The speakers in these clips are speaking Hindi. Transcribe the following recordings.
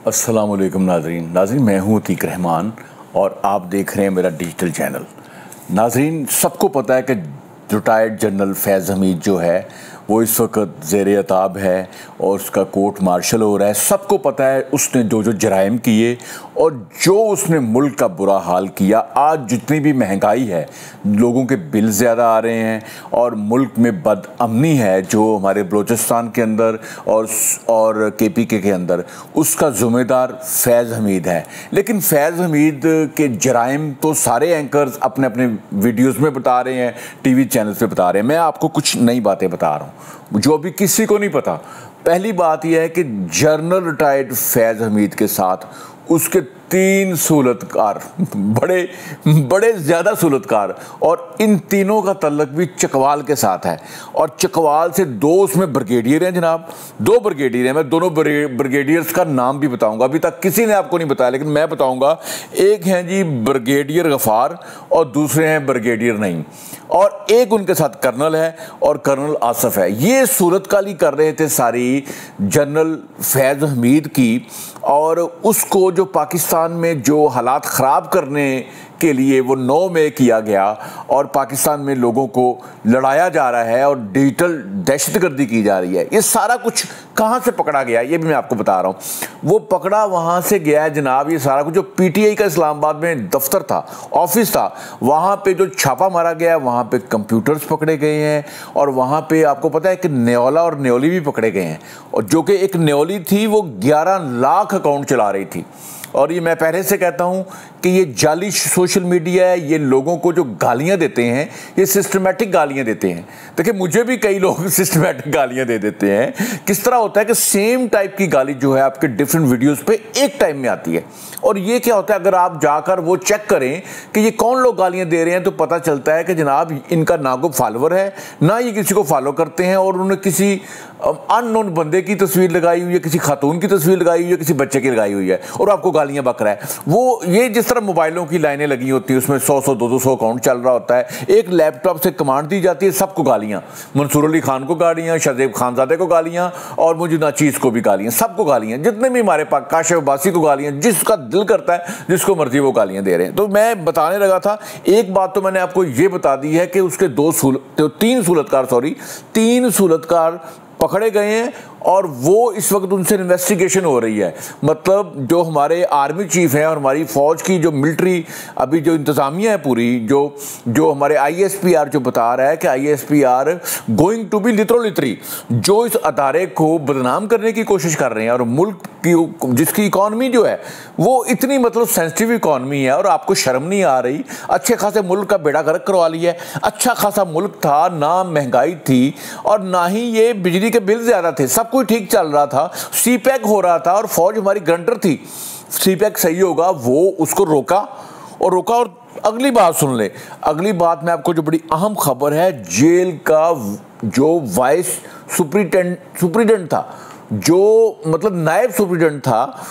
अस्सलामुअलैकुम नाज़रीन, मैं हूँ अतीक रहमान और आप देख रहे हैं मेरा डिजिटल चैनल। नाज़रीन, सबको पता है कि रिटायर्ड जनरल फैज़ हमीद जो है वो इस वक्त ज़ेरे अताब है और उसका कोर्ट मार्शल हो रहा है। सबको पता है उसने जो जराइम किए और जो उसने मुल्क का बुरा हाल किया। आज जितनी भी महंगाई है, लोगों के बिल ज़्यादा आ रहे हैं और मुल्क में बदअमनी है जो हमारे बलूचिस्तान के अंदर और KPK के अंदर, उसका ज़िम्मेदार फैज़ हमीद है। लेकिन फैज़ हमीद के जराइम तो सारे एंकर्स अपने अपने वीडियोज़ में बता रहे हैं, TV चैनल्स पे बता रहे हैं। मैं आपको कुछ नई बातें बता रहा हूँ जो अभी किसी को नहीं पता। पहली बात यह है कि जनरल रिटायर्ड फैज़ हमीद के साथ उसके 3 सहूलतकार, बड़े ज़्यादा सहूलतकार, और इन तीनों का तल्लक भी चकवाल के साथ है। और चकवाल से 2 उसमें ब्रिगेडियर हैं जनाब, 2 ब्रिगेडियर हैं। मैं दोनों ब्रिगेडियर्स का नाम भी बताऊंगा, अभी तक किसी ने आपको नहीं बताया लेकिन मैं बताऊंगा। एक हैं जी ब्रिगेडियर गफ़ार और दूसरे हैं ब्रिगेडियर नईम, और एक उनके साथ कर्नल है और कर्नल आसफ है। ये सूरतकाली कर रहे थे सारी जनरल फैज़ हमीद की, और उसको जो पाकिस्तान में जो हालात ख़राब करने के लिए वो 9 मई किया गया और पाकिस्तान में लोगों को लड़ाया जा रहा है और डिजिटल दहशतगर्दी की जा रही है। ये सारा कुछ कहाँ से पकड़ा गया ये भी मैं आपको बता रहा हूँ। वो पकड़ा वहाँ से गया है जनाब, ये सारा कुछ जो PTI का इस्लामाबाद में दफ्तर था, ऑफिस था, वहाँ पे जो छापा मारा गया, वहाँ पे कंप्यूटर्स पकड़े गए हैं और वहाँ पे आपको पता है कि न्योला और न्योली भी पकड़े गए हैं। और जो कि एक न्योली थी वो 11 लाख अकाउंट चला रही थी। और ये मैं पहले से कहता हूँ कि ये जाली सोशल मीडिया है, ये लोगों को जो गालियाँ देते हैं ये सिस्टमेटिक गालियाँ देते हैं। देखिए मुझे भी कई लोग सिस्टमेटिक गालियाँ दे देते हैं। किस तरह होता है कि सेम टाइप की गाली जो है आपके डिफरेंट वीडियोस पे एक टाइम में आती है। और ये क्या होता है, अगर आप जाकर वो चेक करें कि ये कौन लोग गालियाँ दे रहे हैं तो पता चलता है कि जनाब इनका ना कोई फॉलोवर है, ना ये किसी को फॉलो करते हैं, और उन्होंने किसी अननोन बंदे की तस्वीर लगाई हुई है, किसी खातून की तस्वीर लगाई हुई है, किसी बच्चे की लगाई हुई है और आपको गालियाँ बक रहा है। वो ये जिस तरह मोबाइलों की लाइनें लगी होती हैं उसमें 100 200 अकाउंट चल रहा होता है, एक लैपटॉप से कमांड दी जाती है, सबको गालियाँ, मंसूर अली खान को गालियाँ, शाहजेब खानजादे को गालियाँ और मुझे नाचीज़ को भी गालियाँ, सबको गालियाँ, जितने भी हमारे पास काशिफ अब्बासी को गालियाँ, जिसका दिल करता है जिसको मर्जी वो गालियाँ दे रहे हैं। तो मैं बताने लगा था, एक बात तो मैंने आपको ये बता दी है कि उसके 3 सहूलतकार पकड़े गए हैं और वो इस वक्त उनसे इन्वेस्टिगेशन हो रही है। मतलब जो हमारे आर्मी चीफ हैं और हमारी फ़ौज की जो मिलिट्री अभी जो इंतज़ामिया है पूरी, जो हमारे ISPR जो बता रहा है कि ISPR going to be literally जो इस अदारे को बदनाम करने की कोशिश कर रहे हैं। और मुल्क की जिसकी इकॉनमी जो है वो इतनी मतलब सेंसिटिव इकॉनमी है और आपको शर्म नहीं आ रही। अच्छे खासे मुल्क का बेड़ा गर्क करवा लिया है। अच्छा खासा मुल्क था, ना महंगाई थी और ना ही ये बिजली के बिल ज़्यादा थे, सब कुछ ठीक चल रहा था, CPEC हो रहा था और फौज हमारी ग्रंटर थी। CPEC सही होगा, वो उसको रोका। और अगली बात सुन ले, अगली बात में आपको जो बड़ी अहम खबर है, जेल का जो वाइस सुप्रिटेंडेंट था, जो मतलब नायब सुप्रिटेंडेंट था,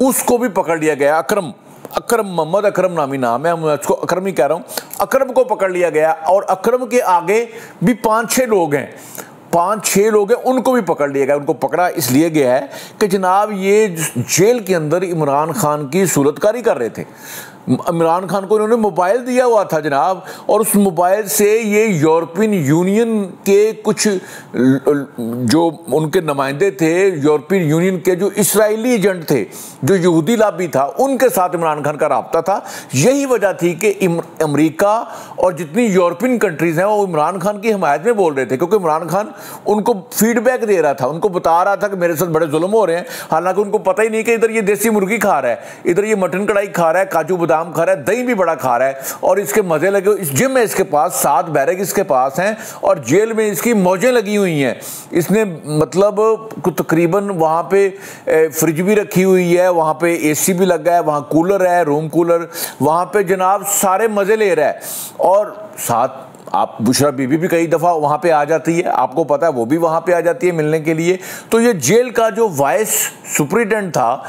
उसको भी पकड़ लिया गया। अकरम मोहम्मद अकरम नामी नाम है, मैं उसको अकरम ही कह रहा हूँ। अकरम को पकड़ लिया गया और अकरम के आगे भी 5-6 लोग हैं, 5-6 लोग हैं, उनको भी पकड़ लिया गया। उनको पकड़ा इसलिए गया है कि जनाब ये जेल के अंदर इमरान खान की सूरतकारी कर रहे थे। इमरान खान को इन्होंने मोबाइल दिया हुआ था जनाब, और उस मोबाइल से ये यूरोपियन यूनियन के कुछ जो उनके नुमाइंदे थे, यूरोपियन यूनियन के जो इस्राएली एजेंट थे, जो यहूदी लाबी था, उनके साथ इमरान खान का राब्ता था। यही वजह थी कि अमेरिका और जितनी यूरोपियन कंट्रीज हैं वो इमरान खान की हिमायत में बोल रहे थे, क्योंकि इमरान खान उनको फीडबैक दे रहा था, उनको बता रहा था कि मेरे साथ बड़े जुल्म हो रहे हैं। हालांकि उनको पता ही नहीं कि इधर ये देसी मुर्गी खा रहा है, इधर ये मटन कढ़ाई खा रहा है, काजू बादाम खा रहा है, दही भी बड़ा खा रहा है और इसके मजे लगे। इस जिम में इसके पास 7 बैरक इसके पास हैं और जेल में इसकी मौजें लगी हुई हैं। इसने मतलब तकरीबन वहाँ पे फ्रिज भी रखी हुई है, वहाँ पे AC भी लगा है, वहाँ कूलर है, रूम कूलर, वहाँ पे जनाब सारे मजे ले रहा है। और साथ आप बुशरा बीबी भी कई दफ़ा वहाँ पे आ जाती है, आपको पता है, वो भी वहाँ पे आ जाती है मिलने के लिए। तो ये जेल का जो वाइस सुप्रिटेंडेंट था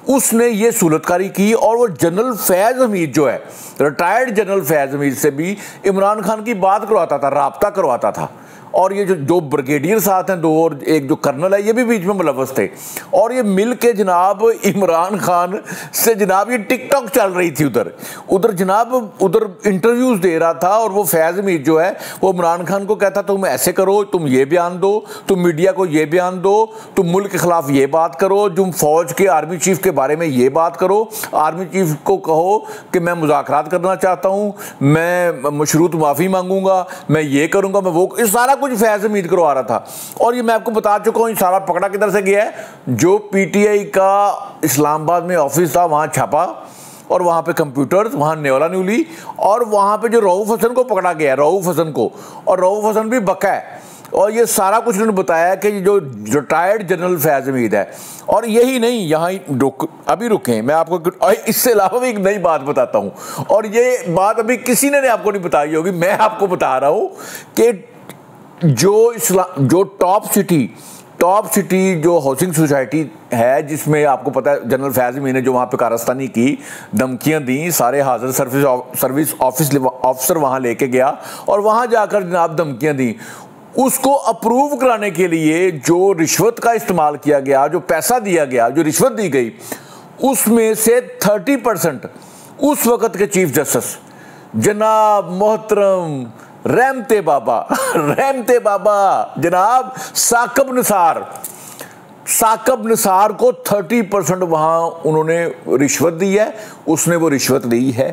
उसने ये सूलतकारी की और वो जनरल फैज़ हमीद जो है, रिटायर्ड जनरल फैज़ हमीद से भी इमरान खान की बात करवाता था, राब्ता करवाता था। और ये जो ब्रिगेडियर साथ हैं 2 और एक जो कर्नल है ये भी बीच में मुलव्वस थे, और ये मिल के जनाब इमरान खान से जनाब ये टिकटॉक चल रही थी उधर जनाब उधर इंटरव्यूज दे रहा था। और वो फैज़ हमीद जो है वो इमरान खान को कहता तुम ऐसे करो, तुम ये बयान दो, तुम मीडिया को ये बयान दो, तुम मुल्क के खिलाफ ये बात करो, तुम फौज के आर्मी चीफ के बारे में ये बात करो, आर्मी चीफ को कहो कि मैं मुज़ाकरात करना चाहता हूँ, मैं मशरूत माफ़ी मांगूंगा, मैं ये करूँगा, मैं वो, ये सारा कुछ फैज़ हमीद करवा रहा था। और ये मैं आपको बता चुका हूँ, ये सारा पकड़ा किधर से गया है, जो पीटीआई का इस्लामाबाद में ऑफिस था वहाँ छापा, और वहाँ पे कंप्यूटर्स, वहाँ न्योला न्यूली, और वहाँ पे जो रऊफ हसन को पकड़ा गया, रऊफ हसन को, और रऊफ हसन भी बका है। और ये सारा कुछ उन्होंने बताया कि जो रिटायर्ड जनरल फैज़ हमीद है। और यही नहीं, यहाँ अभी रुकें, मैं आपको इससे अलावा भी एक नई बात बताता हूँ, और ये बात अभी किसी ने आपको नहीं बताई होगी, मैं आपको बता रहा हूँ कि जो टॉप सिटी जो हाउसिंग सोसाइटी है, जिसमें आपको पता है जनरल फैज़ हमीद ने जो वहाँ पे कारस्तानी की, धमकियाँ दी, सारे हाजिर सर्विस ऑफिसर वहाँ लेके गया और वहाँ जाकर जनाब धमकियाँ दी, उसको अप्रूव कराने के लिए जो रिश्वत का इस्तेमाल किया गया, जो पैसा दिया गया, जो रिश्वत दी गई, उसमें से 30% उस वक़्त के चीफ जस्टिस जनाब मोहतरम रहमते बाबा जनाब साकब निसार को 30% वहाँ उन्होंने रिश्वत दी है। उसने वो रिश्वत ली है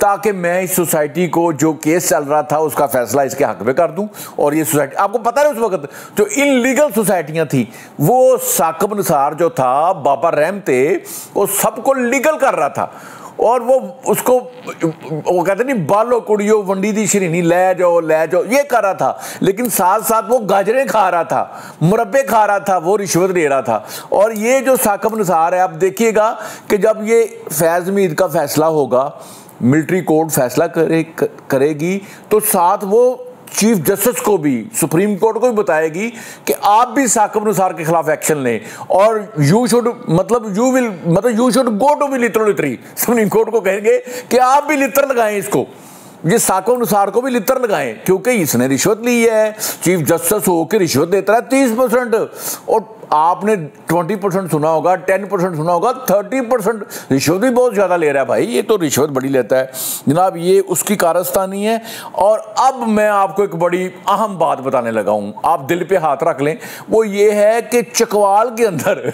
ताकि मैं इस सोसाइटी को, जो केस चल रहा था उसका फैसला इसके हक में कर दूं। और ये सोसाइटी, आपको पता है उस वक्त जो इनलीगल सोसाइटियां थी, वो साकब निसार जो था, बाबा रहमते, वो सबको लीगल कर रहा था। और वो उसको वो कहते नहीं, बालो कुड़ियो वंडी दी शरीनी ले जाओ ये कर रहा था, लेकिन साथ साथ वो गाजरें खा रहा था, मुरब्बे खा रहा था, वो रिश्वत ले रहा था। और ये जो साकब निसार है, आप देखिएगा कि जब ये फैज़ हमीद का फैसला होगा, मिलिट्री कोर्ट फैसला करेगी, तो साथ वो चीफ जस्टिस को भी, सुप्रीम कोर्ट को भी बताएगी कि आप भी साकब निसार के खिलाफ एक्शन लें, और you should go to be literally. Supreme court को कहेंगे कि आप भी लिटर लगाएं इसको, ये साकब निसार को भी लिटर लगाएं, क्योंकि इसने रिश्वत ली है, चीफ जस्टिस होकर रिश्वत देता है 30%, और आपने 20% सुना होगा, 10% सुना होगा, 30% रिश्वत भी बहुत ज़्यादा ले रहा है भाई, ये तो रिश्वत बड़ी लेता है जनाब, ये उसकी कारस्तानी है। और अब मैं आपको एक बड़ी अहम बात बताने लगा हूँ, आप दिल पे हाथ रख लें, वो ये है कि चकवाल के अंदर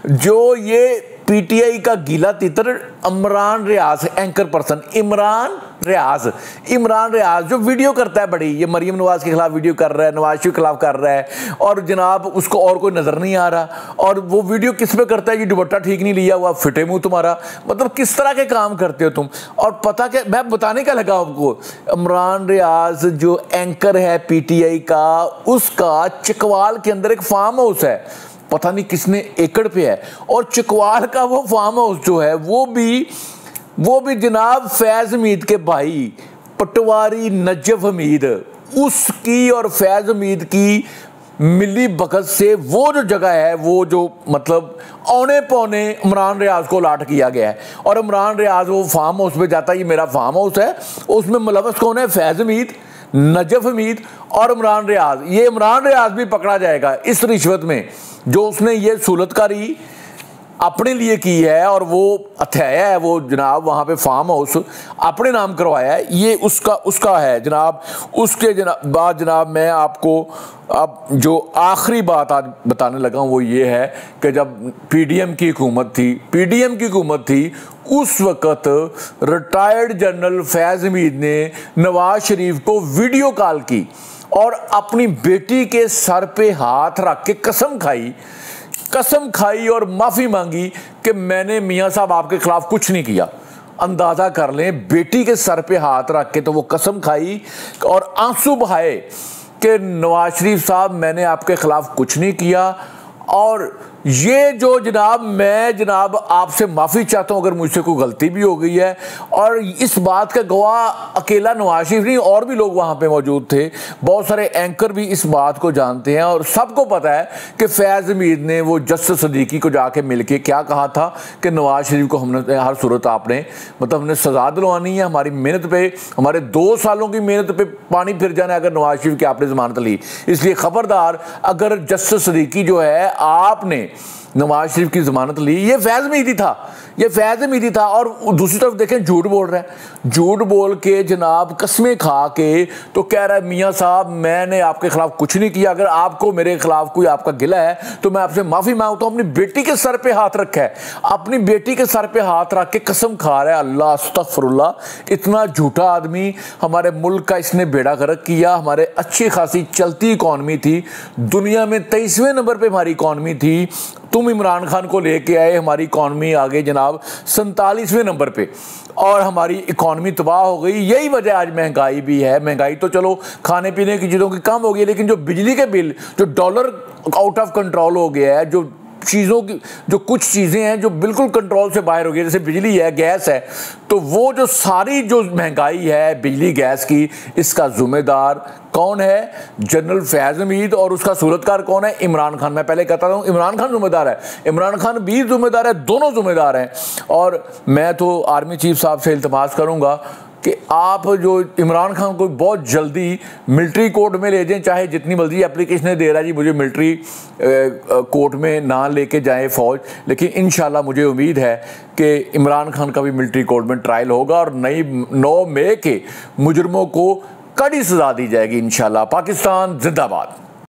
जो ये पीटीआई का गीला तितर इमरान रियाज, एंकर पर्सन इमरान रियाज जो वीडियो करता है बड़ी, ये मरीम नवाज के खिलाफ वीडियो कर रहा है, नवाज शरीफ के खिलाफ कर रहा है, और जनाब उसको और कोई नजर नहीं आ रहा। और वो वीडियो किस पे करता है, ये दुपट्टा ठीक नहीं लिया हुआ, फिटे मुंह तुम्हारा, मतलब किस तरह के काम करते हो तुम। और पता क्या, मैं बताने का लगा आपको, इमरान रियाज जो एंकर है पीटीआई का, उसका चकवाल के अंदर एक फार्म हाउस है, पता नहीं किसने एकड़ पे है, और चकवाल का वो फार्म हाउस जो है वो भी जनाब फैज़ हमीद के भाई पटवारी नजफ हमीद, उसकी और फैज़ हमीद की मिली भगत से वो जो जगह है, वो जो मतलब औने पौने इमरान रियाज को लाट किया गया है। और इमरान रियाज वो फार्म हाउस पे जाता है, ये मेरा फार्म हाउस है, उसमें मुलव्वस कौन है, फैज़ हमीद, नजफ हमीद और इमरान रियाज। ये इमरान रियाज भी पकड़ा जाएगा इस रिश्वत में, जो उसने ये सूलतकारी अपने लिए की है, और वो हथेया है वो जनाब, वहाँ पे फार्म हाउस अपने नाम करवाया है, ये उसका है जनाब। उसके बाद जनाब मैं आपको अब जो आखिरी बात आज बताने लगा हूँ वो ये है कि जब पीडीएम की हुकूमत थी उस वक़्त रिटायर्ड जनरल फैज़ हमीद ने नवाज शरीफ को वीडियो कॉल की और अपनी बेटी के सर पे हाथ रख के कसम खाई और माफ़ी मांगी कि मैंने मियाँ साहब आपके खिलाफ कुछ नहीं किया। अंदाज़ा कर लें, बेटी के सर पे हाथ रख के तो वो कसम खाई और आंसू बहाए कि नवाज शरीफ साहब मैंने आपके खिलाफ कुछ नहीं किया। और ये जो जनाब आपसे माफ़ी चाहता हूँ अगर मुझसे कोई गलती भी हो गई है, और इस बात का गवाह अकेला नवाज शरीफ नहीं, और भी लोग वहाँ पे मौजूद थे, बहुत सारे एंकर भी इस बात को जानते हैं और सबको पता है कि फैज़ हमीद ने वो जस्टिस सदीकी को जाके मिल के क्या कहा था कि नवाज शरीफ को हमने हर सूरत आपने मतलब हमने सजा दिलवानी है, हमारी मेहनत पे, हमारे 2 सालों की मेहनत पे पानी फिर जाना है अगर नवाज शरीफ की आपने जमानत ली। इसलिए खबरदार, अगर जस्टिस सदीकी जो है आपने नवाज शरीफ की जमानत ली, ये फैज़ हमीदी था, ये फैज़ हमीदी था। और दूसरी तरफ देखें, झूठ बोल रहा है, झूठ बोल के जनाब कस्में खा के तो कह रहा है मियाँ साहब मैंने आपके खिलाफ कुछ नहीं किया, अगर आपको मेरे खिलाफ कोई आपका गिला है तो मैं आपसे माफ़ी मांगता हूँ। अपनी बेटी के सर पे हाथ रखा है, अपनी बेटी के सर पे हाथ रख के कसम खा रहा है, अल्लाह अस्तगफिरुल्लाह। इतना झूठा आदमी, हमारे मुल्क का इसने बेड़ा गर्क किया। हमारे अच्छी खासी चलती इकॉनमी थी, दुनिया में 23वें नंबर पे हमारी इकॉनमी थी, तुम इमरान खान को लेके आए, हमारी इकॉनमी आगे जनाब 47वें नंबर पे, और हमारी इकॉनमी तबाह हो गई। यही वजह आज महंगाई भी है। महंगाई तो चलो खाने पीने की चीज़ों की कम हो गई, लेकिन जो बिजली के बिल, जो डॉलर आउट ऑफ कंट्रोल हो गया है, जो चीज़ों की जो कुछ चीज़ें हैं जो बिल्कुल कंट्रोल से बाहर हो गई, जैसे बिजली है, गैस है, तो वो जो सारी जो महंगाई है बिजली गैस की, इसका जिम्मेदार कौन है? जनरल फैज़ हमीद। और उसका सूरतकार कौन है? इमरान खान। मैं पहले कहता हूँ इमरान खान जिम्मेदार है, इमरान खान भी जिम्मेदार है, दोनों जिम्मेदार हैं। और मैं तो आर्मी चीफ साहब से इल्तमास करूँगा कि आप जो इमरान खान को बहुत जल्दी मिलिट्री कोर्ट में ले जाएं, चाहे जितनी मर्जी एप्लीकेशनें दे रहा है जी मुझे मिलिट्री कोर्ट में ना लेके जाएं फ़ौज, लेकिन इंशाल्लाह मुझे उम्मीद है कि इमरान खान का भी मिलिट्री कोर्ट में ट्रायल होगा और 9 मई के मुजरमों को कड़ी सज़ा दी जाएगी इंशाल्लाह। पाकिस्तान जिंदाबाद।